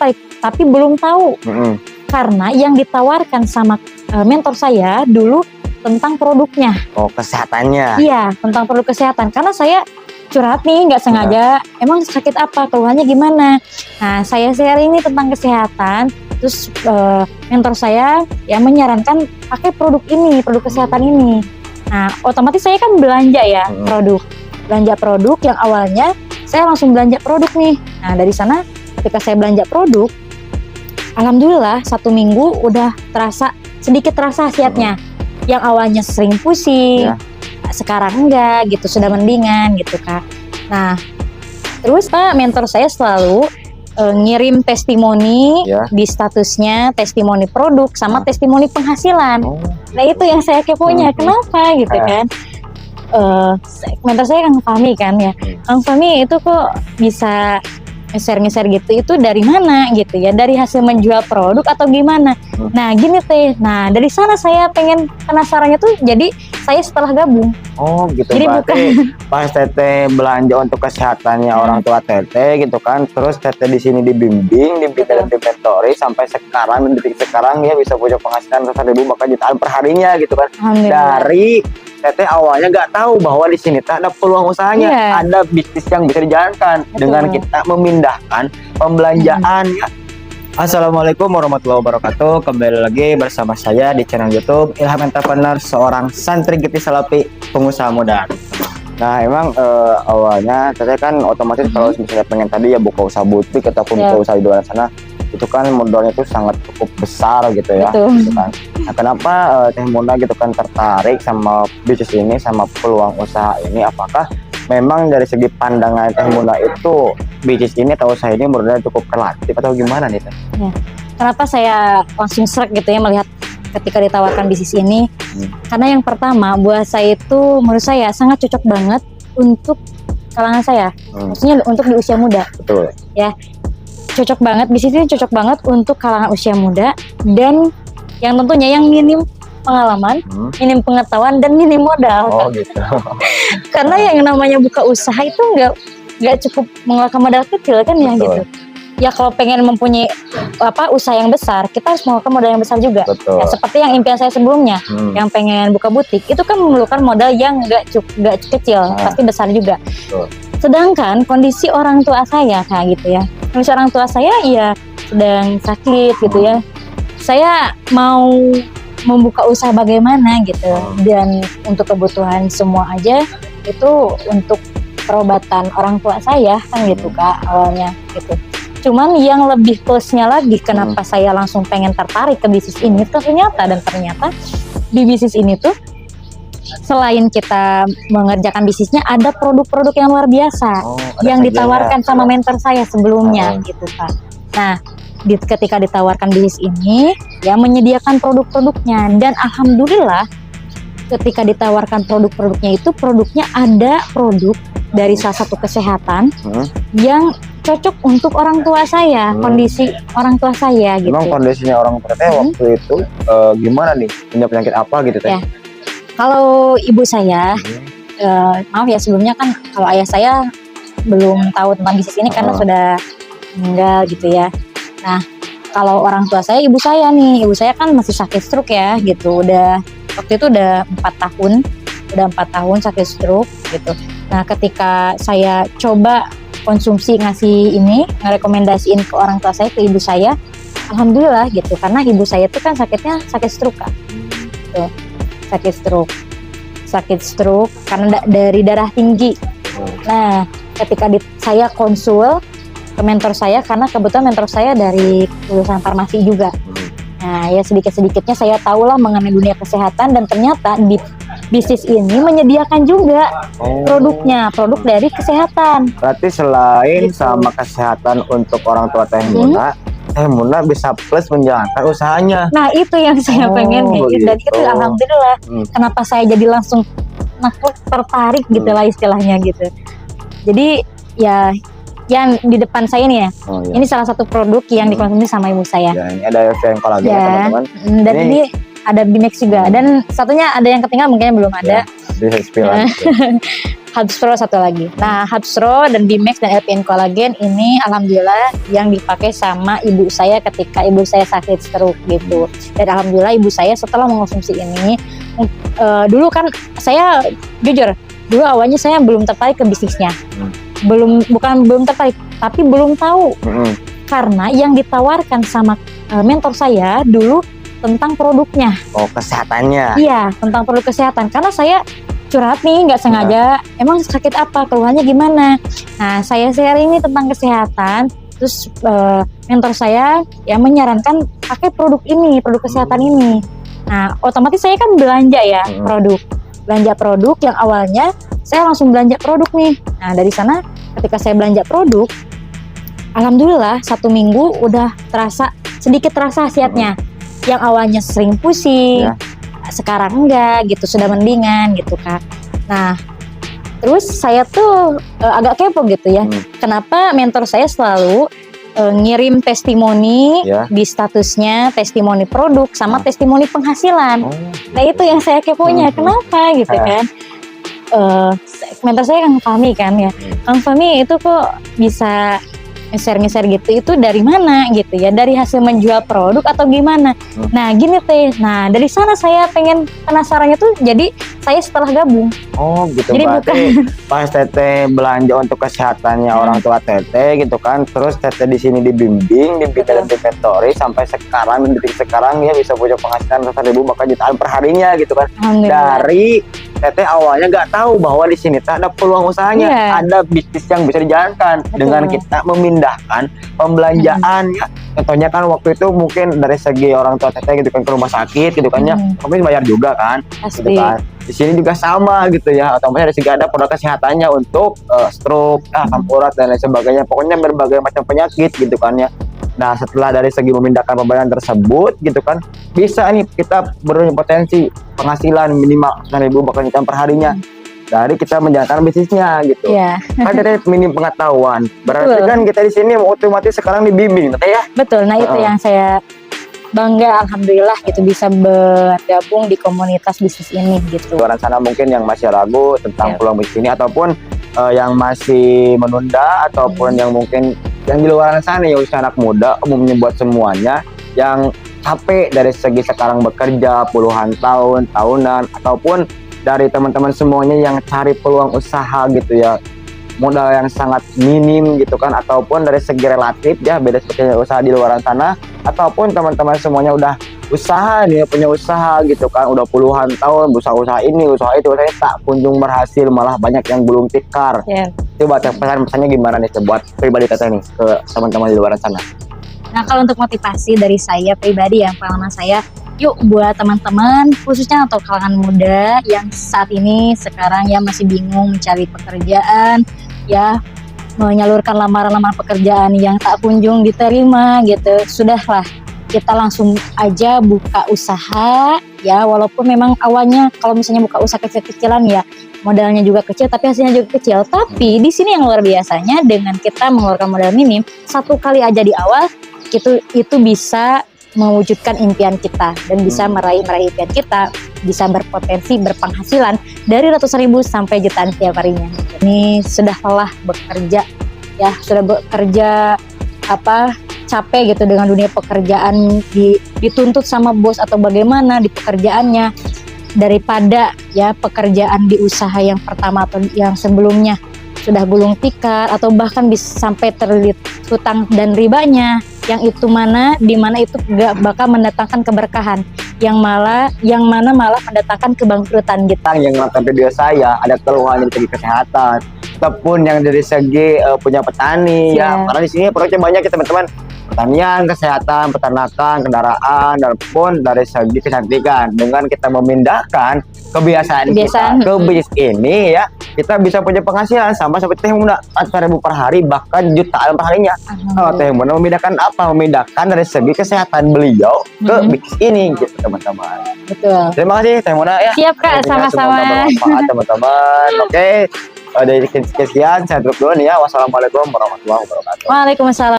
tertarik, tapi belum tahu. Karena yang ditawarkan sama mentor saya dulu tentang produknya. Oh, kesehatannya. Iya, tentang produk kesehatan. Karena saya curhat nih, nggak sengaja, emang sakit apa, keluhannya gimana. Nah, saya sharing ini tentang kesehatan, terus mentor saya ya menyarankan pakai produk ini, produk kesehatan ini. Nah, otomatis saya kan belanja ya belanja produk yang awalnya saya langsung belanja produk nih. Nah, dari sana ketika saya belanja produk, alhamdulillah 1 minggu udah sedikit terasa khasiatnya. Yang awalnya sering pusing, sekarang enggak gitu, sudah mendingan gitu Kak. Nah, terus Pak mentor saya selalu ngirim testimoni di statusnya, testimoni produk sama testimoni penghasilan. Nah, itu yang saya keponya, kenapa gitu kan. Mentor saya Kang Fahmi kan ya. Kang Fahmi itu kok bisa ngeser gitu, itu dari mana gitu ya, dari hasil menjual produk atau gimana. Nah gini teh, nah dari sana saya pengen penasarannya tuh, jadi saya setelah gabung. Oh gitu, jadi berarti pas teteh belanja untuk kesehatannya orang tua teteh gitu kan, terus teteh di sini dibimbing, dimentori sampai sekarang, detik sekarang ya bisa punya penghasilan 100.000 bahkan jutaan per harinya gitu kan. Dari teteh awalnya nggak tahu bahwa di sini ada peluang usahanya, ada bisnis yang bisa dijalankan dengan kita memindahkan pembelanjaan. Assalamualaikum warahmatullahi wabarakatuh. Kembali lagi bersama saya di channel YouTube Ilham Entrepreneur, seorang santri Gipi Salapi, pengusaha muda. Nah, emang awalnya teteh kan otomatis kalau misalnya pengen tadi ya buka usaha butik ataupun buka usaha di luar sana, itu kan modalnya itu sangat cukup besar gitu ya. Gitu kan. Nah, kenapa Teh Muna gitu kan tertarik sama bisnis ini, sama peluang usaha ini? Apakah memang dari segi pandangan Teh Muna itu bisnis ini atau usaha ini modalnya cukup relatif atau gimana nih Teh? Ya. Kenapa saya langsung srek gitu ya melihat ketika ditawarkan bisnis ini? Karena yang pertama, buat saya itu menurut saya sangat cocok banget untuk kalangan saya. Maksudnya untuk di usia muda. Betul. Ya. Cocok banget, bisnis ini cocok banget untuk kalangan usia muda dan yang tentunya yang minim pengalaman, minim pengetahuan dan minim modal. Oh gitu. Karena yang namanya buka usaha itu nggak cukup mengeluarkan modal kecil kan ya gitu. Ya kalau pengen mempunyai usaha yang besar, kita harus mengeluarkan modal yang besar juga. Ya, seperti yang impian saya sebelumnya, yang pengen buka butik itu kan memerlukan modal yang nggak kecil, pasti besar juga. Sedangkan kondisi orang tua saya kayak gitu ya. Kondisi orang tua saya ya sedang sakit gitu ya. Saya mau membuka usaha bagaimana gitu, dan untuk kebutuhan semua aja itu untuk perobatan orang tua saya kan gitu Kak awalnya gitu. Cuman yang lebih plusnya lagi kenapa saya langsung pengen tertarik ke bisnis ini ternyata di bisnis ini tuh selain kita mengerjakan bisnisnya, ada produk-produk yang luar biasa yang ditawarkan sama mentor saya sebelumnya gitu Kak. Nah, ketika ditawarkan bisnis ini, ya menyediakan produk-produknya, dan alhamdulillah ketika ditawarkan produk-produknya itu, produknya ada produk dari salah satu kesehatan yang cocok untuk orang tua saya, kondisi orang tua saya gitu. Memang kondisinya orang tua waktu itu gimana nih? Punya penyakit apa gitu Teh? Ya. Kalau ibu saya, maaf ya sebelumnya kan kalau ayah saya belum tahu tentang bisnis ini karena sudah meninggal gitu ya. Nah, kalau orang tua saya, ibu saya kan masih sakit stroke ya gitu. Waktu itu udah 4 tahun sakit stroke gitu. Nah, ketika saya coba konsumsi ngerekomendasiin ke orang tua saya, ke ibu saya, alhamdulillah gitu. Karena ibu saya itu kan sakitnya sakit stroke kan. Gitu. Sakit stroke karena dari darah tinggi. Nah, ketika saya konsul ke mentor saya, karena kebetulan mentor saya dari lulusan farmasi juga. Nah, ya sedikit-sedikitnya saya tahulah mengenai dunia kesehatan, dan ternyata di bisnis ini menyediakan juga produk dari kesehatan. Berarti selain sama kesehatan untuk orang tua Teh Muna, Teh Muna bisa plus menjalankan usahanya. Nah, itu yang saya pengen gitu. Dan itu alhamdulillah kenapa saya jadi langsung tertarik gitu lah istilahnya gitu. Jadi ya yang di depan saya nih ya, ini salah satu produk yang dikonsumsi sama ibu saya. Ya, ini ada yang kolagen teman-teman. Dan ini ada Bimex juga, dan satunya ada yang ketinggalan mungkin belum ada. Bisa spill lagi. Hubs Pro satu lagi. Nah, Hubs Pro dan Bimax dan LPN Collagen ini alhamdulillah yang dipakai sama ibu saya ketika ibu saya sakit stroke gitu. Dan alhamdulillah ibu saya setelah mengonsumsi ini, dulu kan saya jujur, dulu awalnya saya belum tertarik ke bisnisnya. Bukan belum tertarik, tapi belum tahu. Karena yang ditawarkan sama mentor saya dulu tentang produknya. Oh, kesehatannya. Iya, tentang produk kesehatan. Karena saya curhat nih, nggak sengaja, emang sakit apa, keluhannya gimana. Nah, saya share ini tentang kesehatan, terus mentor saya ya menyarankan pakai produk ini, produk kesehatan ini. Nah, otomatis saya kan belanja ya belanja produk yang awalnya saya langsung belanja produk nih. Nah, dari sana ketika saya belanja produk, alhamdulillah 1 minggu udah sedikit terasa khasiatnya. Yang awalnya sering pusing, sekarang enggak gitu, sudah mendingan gitu Kak. Nah, terus saya tuh agak kepo gitu ya, kenapa mentor saya selalu ngirim testimoni di statusnya, testimoni produk sama testimoni penghasilan. Nah, itu yang saya keponya, kenapa gitu kan. Mentor saya Kang Fahmi kan ya, Kang Fahmi itu kok bisa ngeser gitu, itu dari mana gitu ya, dari hasil menjual produk atau gimana. Nah gini teh, nah dari sana saya pengen penasarannya tuh, jadi saya setelah gabung. Oh gitu, jadi berarti pas teteh belanja untuk kesehatannya orang tua teteh gitu kan, terus teteh di sini dibimbing, dan dimentori sampai sekarang, detik sekarang ya bisa punya penghasilan ratusan ribu bahkan jutaan per harinya gitu kan. Dari teteh awalnya nggak tahu bahwa di sini ada peluang usahanya, ada bisnis yang bisa dijalankan dengan kita memindahkan pembelanjaan ya. Contohnya kan waktu itu mungkin dari segi orang tua teteh gitu kan ke rumah sakit gitu kan ya, mungkin bayar juga kan. Gitu kan. Di sini juga sama gitu ya, otomatis dari segi ada produk kesehatannya untuk stroke, asam urat dan lain sebagainya. Pokoknya berbagai macam penyakit gitu kan ya. Nah, setelah dari segi memindahkan pembayaran tersebut gitu kan, bisa nih kita berpotensi penghasilan minimal 100.000 bahkan jutaan per harinya dari kita menjalankan bisnisnya gitu. Kan dari minim pengetahuan. Berarti kan kita di sini otomatis sekarang dibimbing, ya? Betul. Nah, itu yang saya bangga, alhamdulillah gitu bisa bergabung di komunitas bisnis ini gitu. Luar sana mungkin yang masih ragu tentang peluang bisnis ini, ataupun yang masih menunda, ataupun yang mungkin yang di luar sana ya usia anak muda, umumnya buat semuanya yang capek dari segi sekarang bekerja puluhan tahun, tahunan, ataupun dari teman-teman semuanya yang cari peluang usaha gitu ya, modal yang sangat minim gitu kan, ataupun dari segi relatif ya beda seperti usaha di luar sana, ataupun teman-teman semuanya udah usaha nih, punya usaha gitu kan, udah puluhan tahun usaha ini, usaha itu, saya tak kunjung berhasil, malah banyak yang belum tikar. Coba pesan-pesannya gimana nih buat pribadi kata nih ke teman-teman di luar sana? Nah, kalau untuk motivasi dari saya pribadi ya, pengalaman saya, yuk buat teman-teman khususnya atau kalangan muda yang saat ini sekarang ya masih bingung mencari pekerjaan ya, menyalurkan lamaran-lamaran pekerjaan yang tak kunjung diterima gitu, sudahlah kita langsung aja buka usaha ya, walaupun memang awalnya kalau misalnya buka usaha kecil-kecilan ya modalnya juga kecil tapi hasilnya juga kecil, tapi di sini yang luar biasanya dengan kita mengeluarkan modal minim 1 kali aja di awal itu bisa mewujudkan impian kita dan bisa meraih impian kita, bisa berpotensi berpenghasilan dari ratusan ribu sampai jutaan setiap harinya. Ini sudah lelah bekerja ya, sudah bekerja capek gitu dengan dunia pekerjaan, dituntut sama bos atau bagaimana di pekerjaannya, daripada ya pekerjaan di usaha yang pertama atau yang sebelumnya sudah gulung tikar atau bahkan bisa sampai terlilit hutang dan ribanya, yang itu di mana itu gak bakal mendatangkan keberkahan, yang mana malah mendatangkan kebangkrutan gitu. Yang nonton video saya ada keluhan dari segi kesehatan ataupun yang dari segi punya petani ya, karena di sini produknya banyak ya teman-teman, pertanian, kesehatan, peternakan, kendaraan, dan pun dari segi kecantikan. Dengan kita memindahkan kebiasaan kita ke bisnis ini ya, kita bisa punya penghasilan sama seperti Teh Muna 4.000 per hari bahkan jutaan per harinya. Kalau Teh Muna memindahkan apa? Memindahkan dari segi kesehatan beliau ke bisnis ini gitu teman-teman. Betul. Terima kasih Teh Muna ya. Siap Kak, sama-sama. Teman-teman. Oke. Dari sekian saya tutup dulu nih ya. Wassalamualaikum warahmatullahi wabarakatuh. Waalaikumsalam.